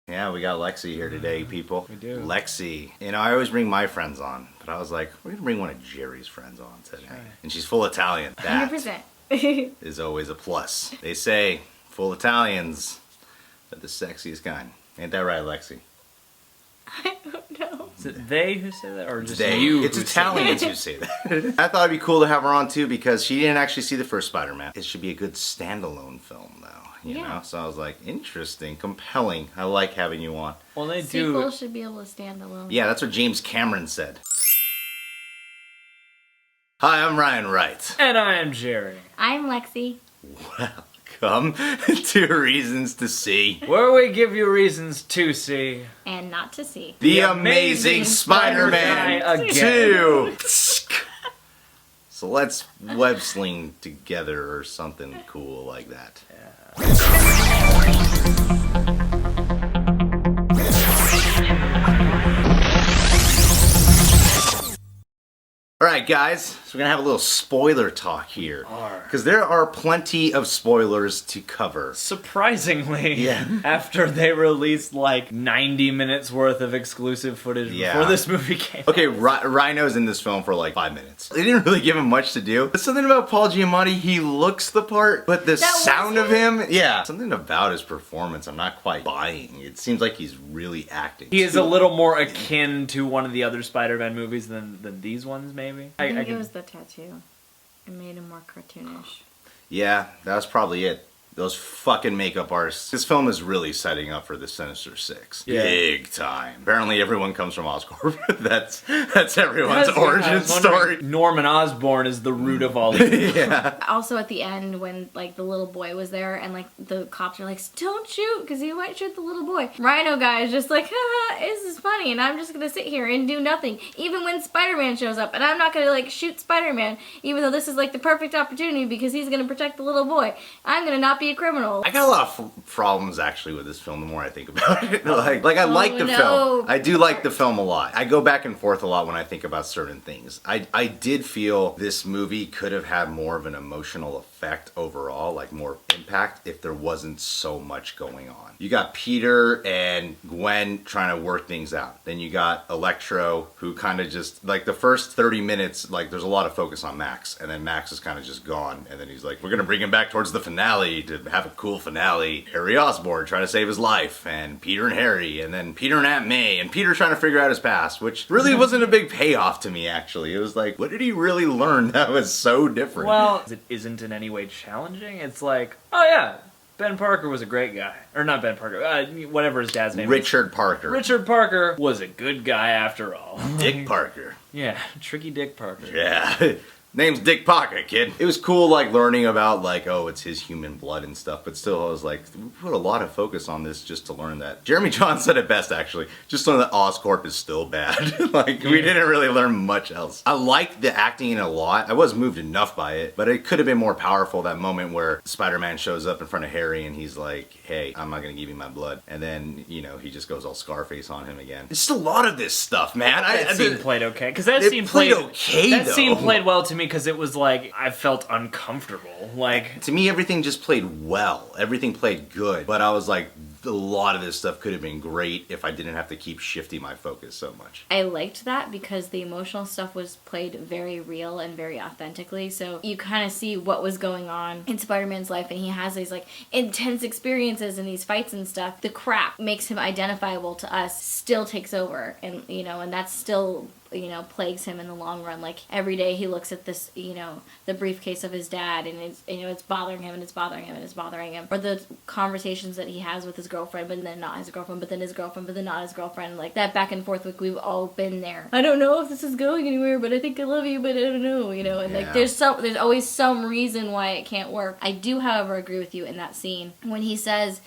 Yeah, we got Lexi here today, people. We do. Lexi. You know, I always bring my friends on, but I was like, we're going to bring one of Jerry's friends on today. Right. And she's full Italian. That 100%. is always a plus. They say full Italians are the sexiest kind. Ain't that right, Lexi? I don't know. Is it they who say that, or just They. you? It's who say Italians who say that. I thought it'd be cool to have her on too because she didn't actually see the first Spider-Man. It should be a good standalone film though, you know? So I was like, interesting, compelling. I like having you on. Well, they Sequels do. should be able to stand alone. Yeah, that's what James Cameron said. Hi, I'm Ryan Wright. And I am Jerry. I'm Lexi. Welcome to Reasons to See. Where we give you reasons to see And not to see. The Amazing Spider-Man Spider-Man 2. So let's web sling together or something cool like that. Alright guys, so we're gonna have a little spoiler talk here. Because there are plenty of spoilers to cover. Surprisingly, Yeah. after they released like 90 minutes worth of exclusive footage before this movie came Okay, out. Rhino's in this film for like 5 minutes. They didn't really give him much to do. But something about Paul Giamatti, he looks the part, but the sound of him, yeah. Something about his performance I'm not quite buying. It seems like he's really acting. He is a little more akin to one of the other Spider-Man movies than these ones, maybe. I think it was the tattoo. It made him more cartoonish. Yeah, that was probably it. Those fucking makeup artists. This film is really setting up for the Sinister Six. Yeah. Big time. Apparently everyone comes from Oscorp. that's everyone's origin story. Norman Osborn is the root of all this. Yeah. Also at the end when like the little boy was there and like the cops are like, don't shoot because he might shoot the little boy. Rhino guy is just like, haha, this is funny and I'm just gonna sit here and do nothing. Even when Spider-Man shows up and I'm not gonna like shoot Spider-Man even though this is like the perfect opportunity because he's gonna protect the little boy. I'm gonna not be a criminal. I got a lot of problems actually with this film the more I think about it. like I like the no. film. I do like the film a lot. I go back and forth a lot when I think about certain things. I did feel this movie could have had more of an emotional effect overall, like more impact if there wasn't so much going on. You got Peter and Gwen trying to work things out. Then you got Electro who kind of just, like the first 30 minutes, like there's a lot of focus on Max and then Max is kind of just gone and then he's like, we're gonna bring him back towards the finale to have a cool finale. Harry Osborn trying to save his life and Peter and Harry and then Peter and Aunt May and Peter trying to figure out his past, which really wasn't a big payoff to me actually. It was like, what did he really learn that was so different? Well, it isn't in any way challenging. It's like, oh yeah, Ben Parker was a great guy. Or not Ben Parker, whatever his dad's name is. Richard Parker. Richard Parker was a good guy after all. Dick Parker. Yeah, Tricky Dick Parker. Yeah. Name's Dick Parker, kid. It was cool, like, learning about, like, oh, it's his human blood and stuff, but still, I was like, we put a lot of focus on this just to learn that. Jeremy John said it best, actually. Just learn that Oscorp is still bad. Like, we didn't really learn much else. I liked the acting a lot. I was moved enough by it, but it could have been more powerful, that moment where Spider-Man shows up in front of Harry and he's like, hey, I'm not gonna give you my blood. And then, you know, he just goes all Scarface on him again. It's just a lot of this stuff, man. That scene played okay. Because that It scene played okay, That though. scene played well to me because it was like, I felt uncomfortable. Like, to me, everything just played well. Everything played good. But I was like, a lot of this stuff could have been great if I didn't have to keep shifting my focus so much. I liked that because the emotional stuff was played very real and very authentically. So you kind of see what was going on in Spider-Man's life, and he has these like intense experiences and these fights and stuff. The crap makes him identifiable to us, still takes over, and you know, and that's still, you know, plagues him in the long run. Like every day he looks at this, you know, the briefcase of his dad, and it's, you know, it's bothering him and it's bothering him and it's bothering him. Or the conversations that he has with his girlfriend, but then not his girlfriend, but then his girlfriend, but then not his girlfriend. Like that back and forth, like we've all been there. I don't know if this is going anywhere, but I think I love you, but I don't know, you know. And like there's always some reason why it can't work. I do, however, agree with you in that scene when he says,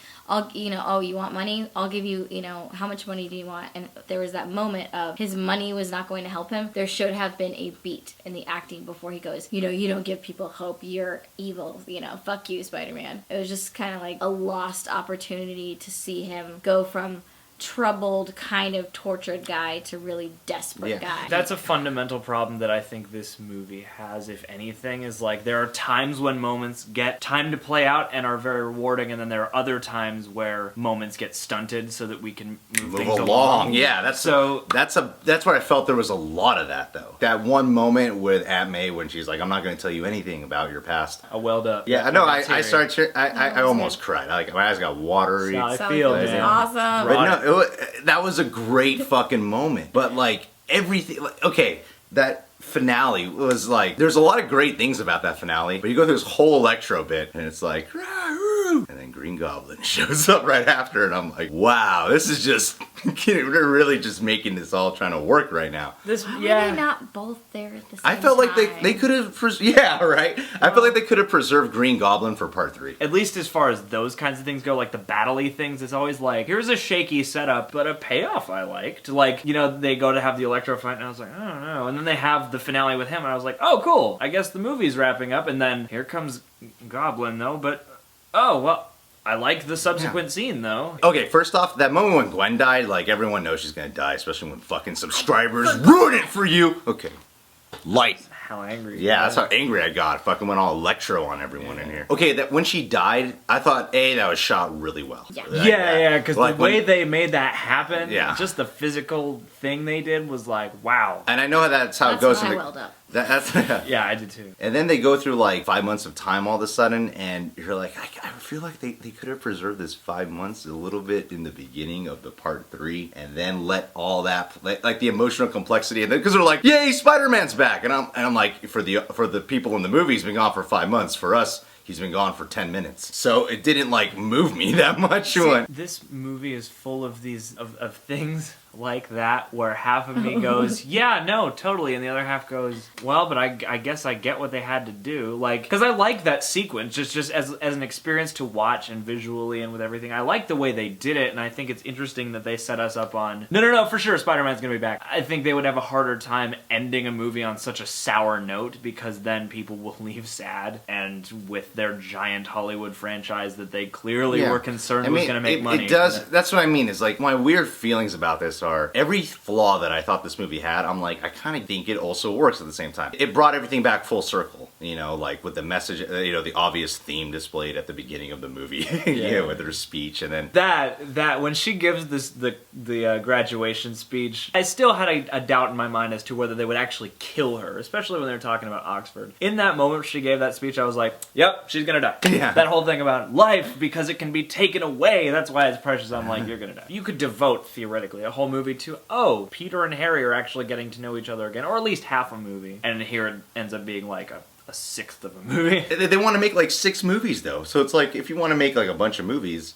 you know, oh, you want money? I'll give you, you know, how much money do you want? And there was that moment of his money was not going to help him. There should have been a beat in the acting before he goes, you know, you don't give people hope. You're evil. You know, fuck you, Spider-Man. It was just kind of like a lost opportunity to see him go from troubled, kind of tortured guy to really desperate Yeah. guy. That's a fundamental problem that I think this movie has, if anything, is like there are times when moments get time to play out and are very rewarding, and then there are other times where moments get stunted so that we can move things along. Yeah, that's what I felt. There was a lot of that though. That one moment with Aunt May when she's like, "I'm not going to tell you anything about your past." A welled up. Yeah, I know. I teary. started. I almost cried. Like my eyes got watery. That's how I Sounds feel, like it was man. awesome. But no, that was a great fucking moment. But like everything, okay, that finale was like, there's a lot of great things about that finale. But you go through this whole Electro bit, and it's like, and then Green Goblin shows up right after, and I'm like, wow, this is just, they're really just making this all trying to work right now. Why were they not both there at the same I felt like time? they could have, yeah, right. I feel like they could have preserved Green Goblin for part 3. At least as far as those kinds of things go, like the battle-y things, it's always like, here's a shaky setup, but a payoff I liked. Like, you know, they go to have the Electro fight, and I was like, I don't know. And then they have the finale with him, and I was like, oh, cool. I guess the movie's wrapping up, and then here comes Goblin, though, but, oh, well, I like the subsequent scene, though. Okay, first off, that moment when Gwen died, like, everyone knows she's gonna die, especially when fucking subscribers ruin it for you. Okay. Light. How angry. Yeah, that's how angry I got. Fucking went all Electro on everyone in here. Okay, that when she died, I thought, that was shot really well. Yeah. Like, Yeah, because like the way when- they made that happen, Yeah. just the physical thing they did was like, wow. And I know that's how That's it goes when in I the... welled up. That's Yeah, I did too. And then they go through like 5 months of time all of a sudden, and you're like, I feel like they could have preserved this 5 months a little bit in the beginning of the part 3, and then let all that like the emotional complexity, and then because they're like, yay, Spider-Man's back, and I'm like, for the people in the movie, he's been gone for 5 months. For us, he's been gone for 10 minutes. So it didn't like move me that much. This movie is full of these of things like that, where half of me goes, yeah, no, totally, and the other half goes, well, but I guess I get what they had to do, like, because I like that sequence, just as an experience to watch and visually and with everything. I like the way they did it, and I think it's interesting that they set us up on, no, for sure, Spider-Man's gonna be back. I think they would have a harder time ending a movie on such a sour note, because then people will leave sad, and with their giant Hollywood franchise that they clearly were concerned was gonna make money. It does. That's what I mean. Is like my weird feelings about this are every flaw that I thought this movie had. I'm like, I kind of think it also works at the same time. It brought everything back full circle. You know, like with the message, the obvious theme displayed at the beginning of the movie, with her speech, and then that when she gives the graduation speech, I still had a doubt in my mind as to whether they would actually kill her, especially when they were talking about Oxford. In that moment she gave that speech, I was like, yep, she's gonna die. Yeah. That whole thing about life, because it can be taken away, that's why it's precious. I'm like, you're gonna die. You could devote, theoretically, a whole movie to, oh, Peter and Harry are actually getting to know each other again, or at least half a movie, and here it ends up being like a sixth of a movie. they want to make like 6 movies though. So it's like, if you want to make like a bunch of movies,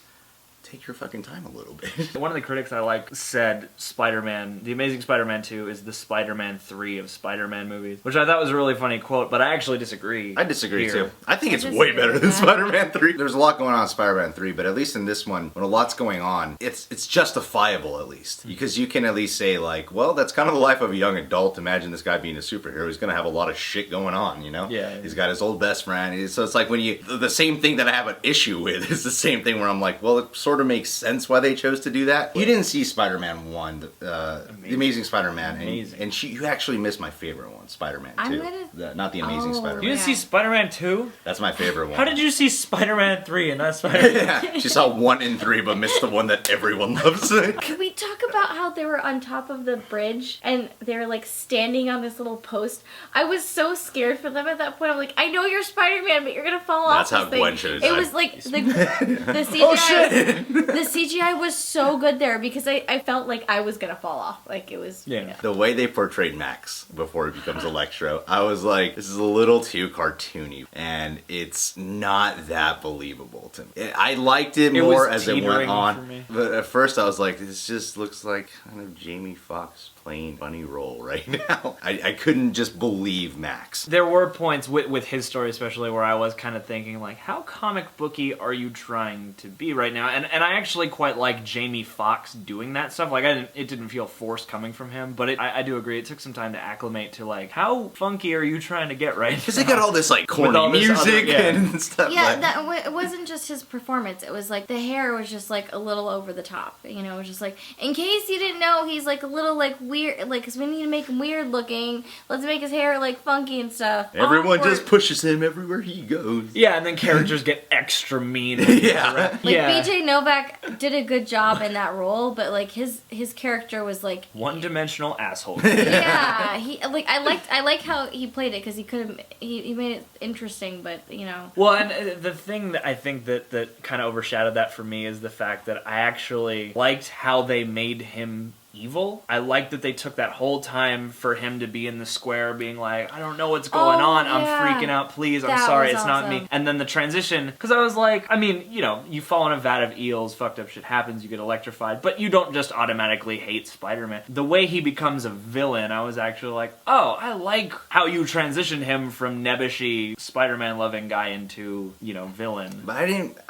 take your fucking time a little bit. One of the critics I like said Spider-Man, The Amazing Spider-Man 2 is the Spider-Man 3 of Spider-Man movies, which I thought was a really funny quote, but I actually disagree. I disagree here. too. I think it's disagree way better with than that. Spider-Man 3. There's a lot going on in Spider-Man 3, but at least in this one, when a lot's going on, it's justifiable at least. Because you can at least say like, well, that's kind of the life of a young adult. Imagine this guy being a superhero. He's going to have a lot of shit going on, you know? Yeah. He's got his old best friend. So it's like when the same thing that I have an issue with is the same thing where I'm like, well, it sort of makes sense why they chose to do that. You didn't see Spider-Man 1, The Amazing Spider-Man, Amazing. and you actually missed my favorite one, Spider-Man 2. Not The Amazing Oh, Spider-Man. You didn't see Spider-Man 2? That's my favorite one. How did you see Spider-Man 3 and not Spider-Man? Yeah, she saw 1 and 3, but missed the one that everyone loves. Can we talk about how they were on top of the bridge and they were like standing on this little post? I was so scared for them at that point. I'm like, I know you're Spider-Man, but you're gonna fall That's off. how This thing. Gwen should have It died. was like the CGI. Oh shit! The CGI was so good there because I felt like I was gonna fall off. Like it was. Yeah. The way they portrayed Max before he becomes Electro, I was like, this is a little too cartoony, and it's not that believable to me. I liked it It more was as it went teetering for on, me. but at first I was like, this just looks like kind of Jamie Foxx playing funny role right now. I couldn't just believe Max. There were points with his story especially where I was kind of thinking like, how comic booky are you trying to be right now? And I actually quite like Jamie Foxx doing that stuff. Like it didn't feel forced coming from him, but I do agree it took some time to acclimate to like, how funky are you trying to get right now? Because they got all this like corny music and stuff. Yeah, it wasn't just his performance. It was like the hair was just like a little over the top. You know, it was just like, in case you didn't know, he's like a little like weird, like, because we need to make him weird looking. Let's make his hair like funky and stuff. Everyone just pushes him everywhere he goes. Yeah, and then characters get extra mean. Yeah. Like BJ Novak did a good job in that role, but like his character was like one-dimensional asshole. Yeah, I like how he played it because he made it interesting, but you know. Well, and the thing that I think that kind of overshadowed that for me is the fact that I actually liked how they made him evil. I liked that they took that whole time for him to be in the square being like, I don't know what's going on, I'm freaking out, please, I'm sorry, it's not me. And then the transition, because I was like, I mean, you know, you fall in a vat of eels, fucked up shit happens, you get electrified, but you don't just automatically hate Spider-Man. The way he becomes a villain, I was actually like, oh, I like how you transitioned him from nebbishy Spider-Man loving guy into, you know, villain. But I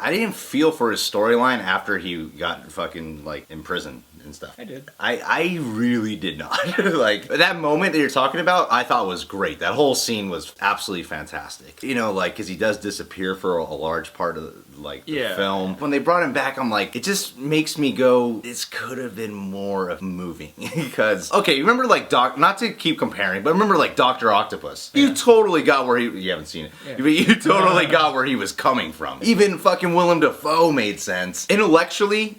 didn't feel for his storyline after he got fucking like imprisoned and stuff. I did. I really did not. Like, that moment that you're talking about, I thought was great. That whole scene was absolutely fantastic. You know, like, because he does disappear for a large part of the film. When they brought him back, I'm like, it just makes me go, this could have been more of moving. Because, okay, you remember like not to keep comparing, but remember like Dr. Octopus. You totally got where you haven't seen it, but you totally got where he was coming from. Even fucking Willem Dafoe made sense. Intellectually,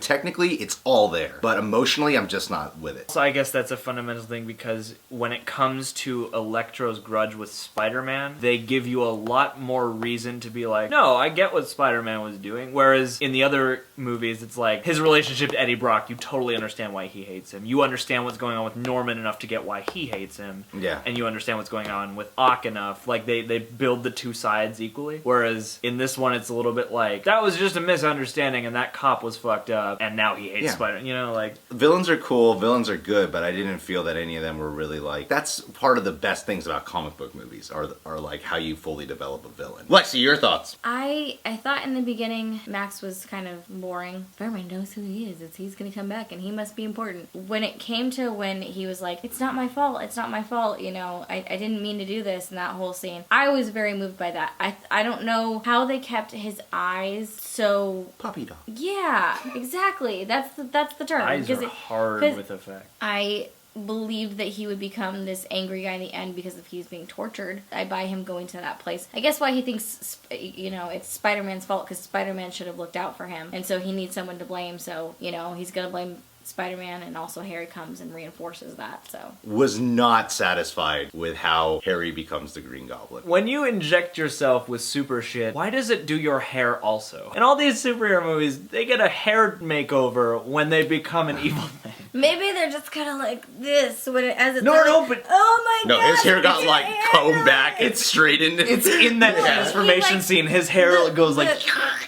technically, it's all there. But emotionally, I'm just not with it. So I guess that's a fundamental thing because when it comes to Electro's grudge with Spider-Man, they give you a lot more reason to be like, no, I get what Spider-Man was doing. Whereas in the other movies, it's like his relationship to Eddie Brock, you totally understand why he hates him. You understand what's going on with Norman enough to get why he hates him. Yeah. And you understand what's going on with Ock enough. Like they build the two sides equally. Whereas in this one, it's a little bit like, that was just a misunderstanding and that cop was fucked up and now he hates Spider-Man. You know, like... Villains are cool, villains are good, but I didn't feel that any of them were really like... That's part of the best things about comic book movies, are like how you fully develop a villain. Lexi, your thoughts? I thought in the beginning Max was kind of boring. Spider-Man knows who he is. He's gonna come back and he must be important. When it came to when he was like, it's not my fault, you know, I didn't mean to do this, and that whole scene, I was very moved by that. I don't know how they kept his eyes so... Puppy dog. Yeah, exactly. That's the term. Eyes are hard with effect. I believed that he would become this angry guy in the end because if he's being tortured. I buy him going to that place. I guess why he thinks, you know, it's Spider-Man's fault because Spider-Man should have looked out for him. And so he needs someone to blame. So, you know, he's going to blame Spider-Man, and also Harry comes and reinforces that, so. Was not satisfied with how Harry becomes the Green Goblin. When you inject yourself with super shit, why does it do your hair also? In all these superhero movies, they get a hair makeover when they become an evil thing. Maybe they're just kind of like this when it, as it's but oh my god! No, his hair got like combed back and straightened. It's in that transformation scene. His hair goes like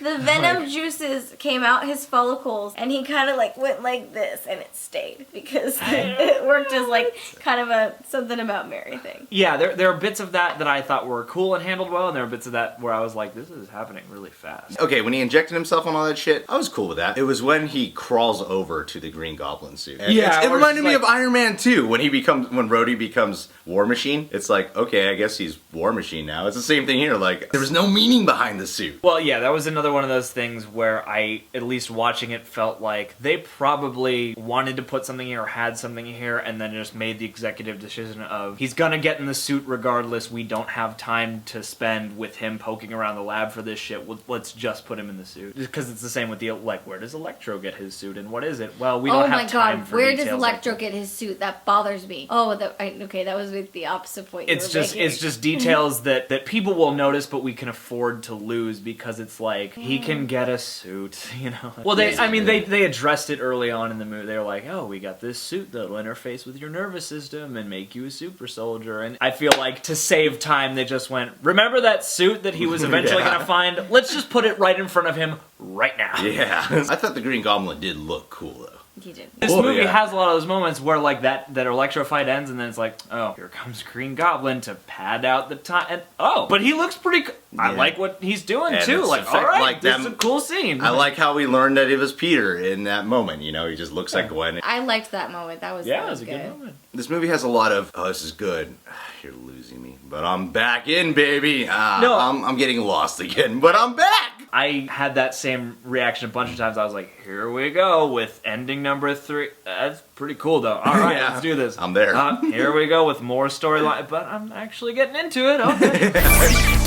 the venom juices came out his follicles, and he kind of like went like this, and it stayed because it worked as like kind of a something about Mary thing. Yeah, there are bits of that I thought were cool and handled well, and there are bits of that where I was like, this is happening really fast. Okay, when he injected himself on all that shit, I was cool with that. It was when he crawls over to the Green Goblin suit. And it reminded me of Iron Man 2 when Rhodey becomes War Machine. It's like, okay, I guess he's War Machine now. It's the same thing here. Like, there was no meaning behind the suit. Well, yeah, that was another one of those things where I, at least watching it, felt like they probably wanted to put something here or had something here and then just made the executive decision of, he's gonna get in the suit regardless, we don't have time to spend with him poking around the lab for this shit, let's just put him in the suit. Because it's the same with where does Electro get his suit and what is it? Well, we don't have time for where details. Does Electro get his suit? That bothers me. Oh, okay, that was with the opposite point. It's just details that people will notice, but we can afford to lose because it's like he can get a suit, you know. Well, they addressed it early on in the movie. They were like, oh, we got this suit that'll interface with your nervous system and make you a super soldier. And I feel like to save time, they just went, remember that suit that he was eventually gonna find? Let's just put it right in front of him right now. Yeah, I thought the Green Goblin did look cool though. He did. This Oh, movie yeah. has a lot of those moments where like that Electro fight ends and then it's like, oh, here comes Green Goblin to pad out the time. And oh, but he looks pretty. I Yeah. like what he's doing And too. it's Like, effect- all right, like this is them- a cool scene. I like how we learned that it was Peter in that moment. You know, he just looks like Gwen. I liked that moment. That was Yeah, that it was was a good moment. This movie has a lot of, oh, this is good. You're losing me, but I'm back in, baby. No. I'm getting lost again, but I'm back. I had that same reaction a bunch of times. I was like, here we go with ending number 3. That's pretty cool though. All right, Yeah. let's do this. I'm there. Here we go with more storyline, but I'm actually getting into it. Okay.